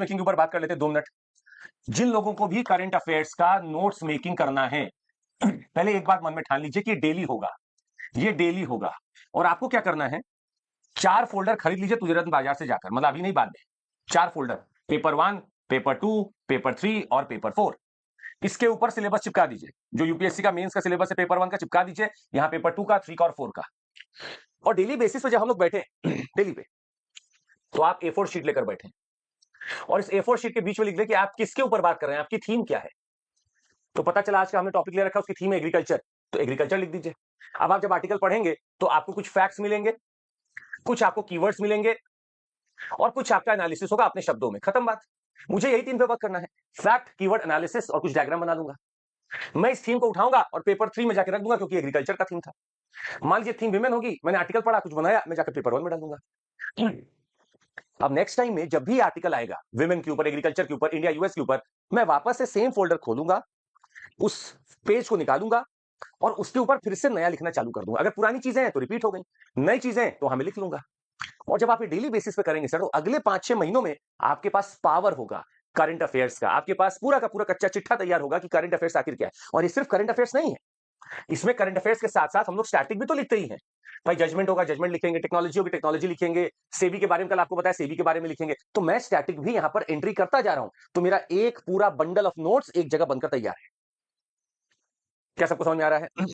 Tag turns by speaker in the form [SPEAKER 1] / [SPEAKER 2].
[SPEAKER 1] Making के ऊपर बात कर लेते हैं 2 मिनट। जिन लोगों को भी करंट अफेयर्स का नोट्स मेकिंग करना है, पहले एक बात मन में ठान लीजिए कि डेली होगा, ये डेली होगा। और आपको क्या करना है, 4 फोल्डर खरीद लीजिए तुरंत बाजार से जाकर, मतलब अभी नहीं, बाद में। 4 फोल्डर, पेपर 1, पेपर 2, पेपर 3 और पेपर 4। इसके ऊपर सिलेबस चिपका दीजिए, जो यूपीएससी का मेंस का सिलेबस है पेपर 1 का चिपका दीजिए, यहां पेपर 2 का, 3 का और 4 का। और डेली बेसिस पे जब हम लोग बैठे डेली पे, तो आप A4 शीट लेकर बैठे और इस A4 शीट के बीच में लिख दें कि आप किसके ऊपर बात कर रहे हैं, आपकी थीम क्या है। तो पता चला आज का हमने टॉपिक ले रखा है, उसकी थीम है एग्रीकल्चर, तो एग्रीकल्चर लिख दीजिए। अब आप जब आर्टिकल पढ़ेंगे तो आपको कुछ फैक्ट्स मिलेंगे, कुछ आपको कीवर्ड्स मिलेंगे और कुछ आपका एनालिसिस होगा अपने शब्दों में। खत्म बात। मुझे यही 3 पे वर्क करना है, फैक्ट, कीवर्ड, एनालिसिस और कुछ डायग्राम बना लूंगा। मैं इस थीम को उठाऊंगा और पेपर 3 में जाकर रख दूंगा, क्योंकि एग्रीकल्चर का थीम था। मान लीजिए थीम विमेन होगी, मैंने आर्टिकल पढ़ा, कुछ बनाया, मैं जाकर पेपर 1 में डाल दूंगा। अब नेक्स्ट टाइम में जब भी आर्टिकल आएगा विमेन के ऊपर, एग्रीकल्चर के ऊपर, इंडिया यूएस के ऊपर, मैं वापस से सेम फोल्डर खोलूंगा, उस पेज को निकालूंगा और उसके ऊपर फिर से नया लिखना चालू कर दूंगा। अगर पुरानी चीजें हैं तो रिपीट हो गई, नई चीजें तो हमें लिख लूंगा। और जब आप ये डेली बेसिस पे करेंगे सर, तो अगले 5-6 महीनों में आपके पास पावर होगा करंट अफेयर्स का, आपके पास पूरा का पूरा कच्चा चिट्ठा तैयार होगा कि करंट अफेयर्स आखिर क्या है। और ये सिर्फ करंट अफेयर्स नहीं है, इसमें करंट अफेयर्स के साथ साथ हम लोग स्टैटिक भी तो लिखते ही हैं। भाई जजमेंट होगा, जजमेंट लिखेंगे, टेक्नोलॉजी होगी, टेक्नोलॉजी लिखेंगे, सेबी के बारे में कल आपको बताया, सेबी के बारे में लिखेंगे। तो मैं स्टैटिक भी यहां पर एंट्री करता जा रहा हूं, तो मेरा एक पूरा बंडल ऑफ नोट्स एक जगह बनकर तैयार है। क्या सबको समझ में आ रहा है?